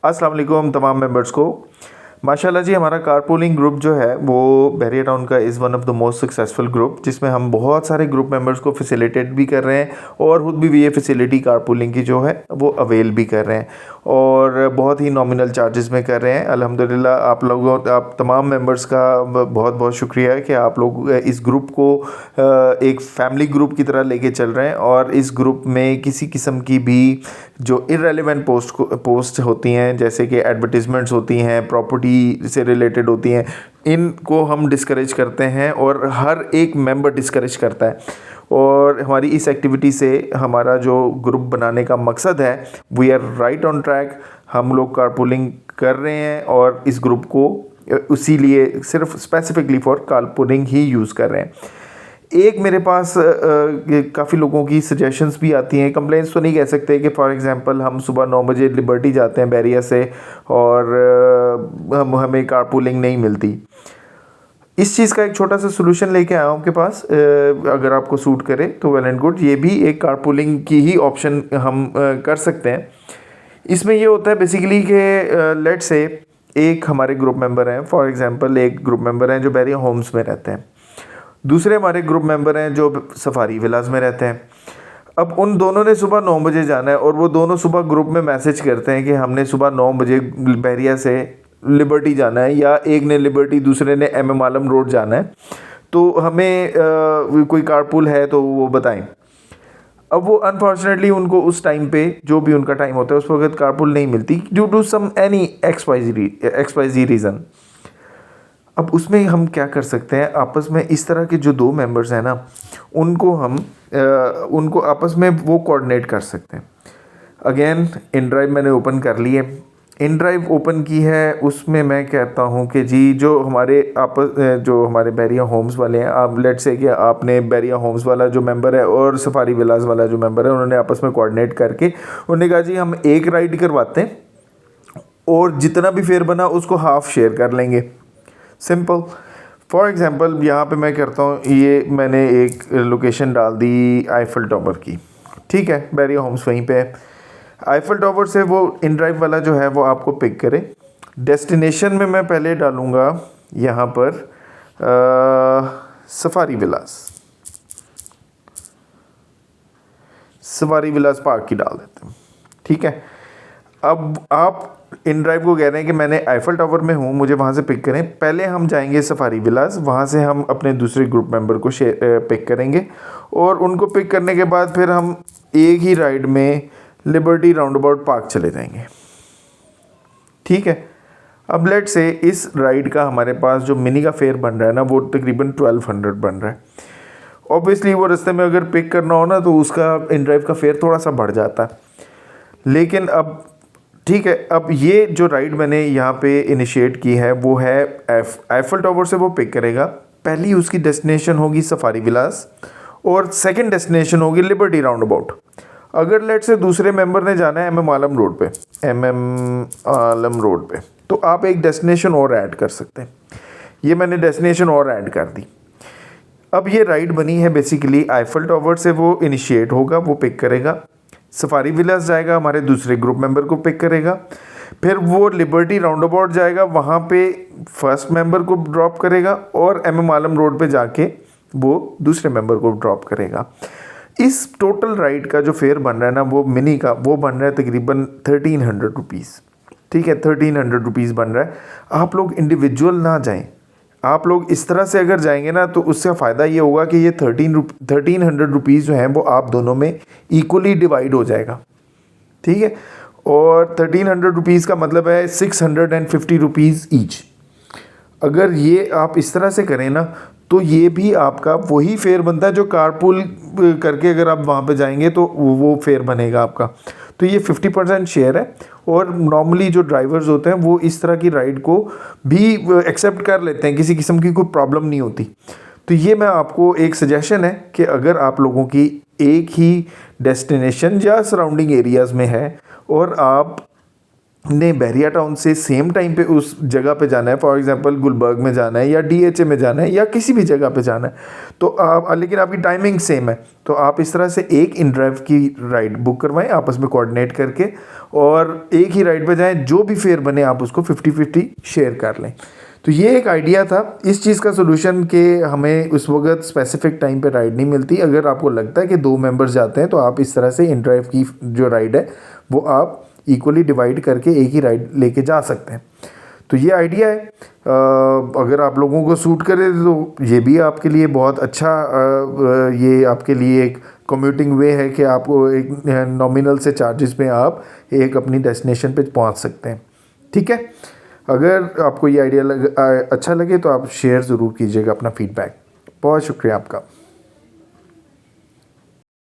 अस्सलाम वालेकुम तमाम मेंबर्स को। माशाल्लाह जी, हमारा कारपूलिंग ग्रुप जो है वो बहरिया टाउन का is one of the most successful group, जिसमें हम बहुत सारे ग्रुप मेंबर्स को फैसिलिटेट भी कर रहे हैं और खुद भी ये फैसिलिटी कारपूलिंग की जो है वो अवेल भी कर रहे हैं और बहुत ही नॉमिनल चार्जेस में कर रहे हैं। अल्हम्दुलिल्लाह आप तमाम मेंबर्स का बहुत बहुत शुक्रिया है कि आप लोग इस ग्रुप को एक फैमिली ग्रुप की तरह लेके चल रहे हैं और इस ग्रुप में किसी किस्म की भी जो इररेलेवेंट पोस्ट होती हैं, जैसे कि एडवर्टीजमेंट्स होती हैं, प्रॉपर्टी से रिलेटेड होती हैं, इनको हम डिस्करेज करते हैं और हर एक मेंबर डिस्करेज करता है। और हमारी इस एक्टिविटी से हमारा जो ग्रुप बनाने का मकसद है, we are right on track. हम लोग कारपूलिंग कर रहे हैं और इस ग्रुप को उसी लिए सिर्फ specifically for carpooling he use कर रहे हैं। एक मेरे पास काफ़ी लोगों की सजेशंस भी आती हैं, कंप्लेंट्स तो नहीं कह सकते, कि फॉर एग्जांपल हम सुबह 9 बजे लिबर्टी जाते हैं बैरिया से और हमें कारपूलिंग नहीं मिलती। इस चीज़ का एक छोटा सा सोल्यूशन लेके आया हूँ आपके पास, अगर आपको सूट करे तो वेल एंड गुड। ये भी एक कारपूलिंग की ही ऑप्शन हम कर सकते हैं। इसमें ये होता है बेसिकली कि लेट्स से एक हमारे ग्रुप मेंबर हैं, फॉर एग्जांपल एक ग्रुप मेंबर हैं जो बैरिया होम्स में रहते हैं, दूसरे हमारे ग्रुप मेंबर हैं जो सफारी विलास में रहते हैं। अब उन दोनों ने सुबह 9 बजे जाना है और वो दोनों सुबह ग्रुप में मैसेज करते हैं कि हमने सुबह 9 बजे बैरिया से लिबर्टी जाना है, या एक ने लिबर्टी दूसरे ने एम आलम रोड जाना है, तो हमें कोई कारपूल है तो वो बताएं। अब वो अनफॉर्चुनेटली उनको उस टाइम पे जो भी उनका टाइम होता है उस वक्त कारपूल नहीं मिलती due to some any X Y Z reason. अब उसमें हम क्या कर सकते हैं, आपस में इस तरह के जो दो मेंबर्स हैं ना, उनको आपस में वो कोऑर्डिनेट कर सकते हैं। अगेन इन ड्राइव मैंने ओपन कर ली है, इन ड्राइव ओपन की है, उसमें मैं कहता हूँ कि जी जो हमारे बैरिया होम्स वाले हैं, आप लेट्स से कि आपने बैरिया होम्स वाला जो मेंबर है और सफारी विलास वाला जो मेंबर है, उन्होंने आपस में कोऑर्डिनेट करके उन्होंने कहा जी हम एक राइड करवाते हैं और जितना भी फेयर बना उसको हाफ शेयर कर लेंगे। सिंपल। फॉर एग्ज़ाम्पल यहाँ पे मैं करता हूँ, ये मैंने एक लोकेशन डाल दी आईफल टावर की, ठीक है, बैरिया होम्स वहीं पे है। आईफल टावर से वो इन ड्राइव वाला जो है वो आपको पिक करे। डेस्टिनेशन में मैं पहले डालूँगा यहाँ पर सफारी विलास पार्क की डाल देते हैं, ठीक है। अब आप इन ड्राइव को कह रहे हैं कि मैंने आईफल टावर में हूँ, मुझे वहाँ से पिक करें। पहले हम जाएंगे सफारी विलास, वहाँ से हम अपने दूसरे ग्रुप मेंबर को पिक करेंगे और उनको पिक करने के बाद फिर हम एक ही राइड में लिबर्टी राउंड अबाउट पार्क चले जाएंगे, ठीक है। अब लेट से इस राइड का हमारे पास जो मिनी का फेयर बन रहा है ना, वो तकरीबन 1200 बन रहा है। ऑब्वियसली वो रास्ते में अगर पिक करना हो ना तो उसका इन ड्राइव का फेयर थोड़ा सा बढ़ जाता है, लेकिन अब ठीक है। अब ये जो राइड मैंने यहाँ पे इनिशिएट की है वो है आईफल टावर से वो पिक करेगा। पहली उसकी डेस्टिनेशन होगी सफारी विलास और सेकंड डेस्टिनेशन होगी लिबर्टी राउंड अबाउट। अगर लेट से दूसरे मेंबर ने जाना है एम आलम रोड पे, तो आप एक डेस्टिनेशन और ऐड कर सकते हैं। ये मैंने डेस्टिनेशन और ऐड कर दी। अब ये राइड बनी है बेसिकली आईफल टावर से वो इनिशिएट होगा, वो पिक करेगा, सफारी विलास जाएगा, हमारे दूसरे ग्रुप मेंबर को पिक करेगा, फिर वो लिबर्टी राउंड अबाउट जाएगा, वहाँ पे फर्स्ट मेंबर को ड्रॉप करेगा और एम आलम रोड पे जाके वो दूसरे मेंबर को ड्रॉप करेगा। इस टोटल राइड का जो फेयर बन रहा है ना, वो मिनी का वो बन रहा है तकरीबन 1300 रुपीज़, ठीक है, 1300 रुपीज़ बन रहा है। आप लोग इंडिविजुअल ना जाएं, आप लोग इस तरह से अगर जाएंगे ना तो उससे फ़ायदा ये होगा कि ये 1300 रुपीज़ जो हैं वो आप दोनों में इक्वली डिवाइड हो जाएगा, ठीक है। और 1300 रुपीज़ का मतलब है 650 रुपीज़ ईच। अगर ये आप इस तरह से करें ना तो ये भी आपका वही फेयर बनता है जो कारपूल करके अगर आप वहाँ पे जाएंगे तो वो फेयर बनेगा आपका। तो ये 50% शेयर है और नॉर्मली जो ड्राइवर्स होते हैं वो इस तरह की राइड को भी एक्सेप्ट कर लेते हैं, किसी किस्म की कोई प्रॉब्लम नहीं होती। तो ये मैं आपको एक सजेशन है कि अगर आप लोगों की एक ही डेस्टिनेशन या सराउंडिंग एरियाज़ में है और आप ने बहरिया टाउन से सेम टाइम पे उस जगह पे जाना है, फॉर एग्जांपल गुलबर्ग में जाना है या डीएचए में जाना है या किसी भी जगह पे जाना है, तो आप लेकिन आपकी टाइमिंग सेम है, तो आप इस तरह से एक इन ड्राइव की राइड बुक करवाएं आपस में कोऑर्डिनेट करके, और एक ही राइड पे जाएं, जो भी फेयर बने आप उसको 50-50 शेयर कर लें। तो ये एक आइडिया था इस चीज़ का सोल्यूशन कि हमें उस वक्त स्पेसिफिक टाइम पे राइड नहीं मिलती। अगर आपको लगता है कि 2 मेंबर्स जाते हैं तो आप इस तरह से इन ड्राइव की जो राइड है वो आप इक्वली डिवाइड करके एक ही राइड लेके जा सकते हैं। तो ये आइडिया है, अगर आप लोगों को सूट करे तो ये भी आपके लिए बहुत अच्छा, ये आपके लिए एक कम्यूटिंग वे है कि आपको एक नॉमिनल से चार्जेस में आप एक अपनी डेस्टिनेशन पे पहुंच सकते हैं। ठीक है, अगर आपको ये आइडिया अच्छा लगे तो आप शेयर ज़रूर कीजिएगा अपना फीडबैक। बहुत शुक्रिया आपका।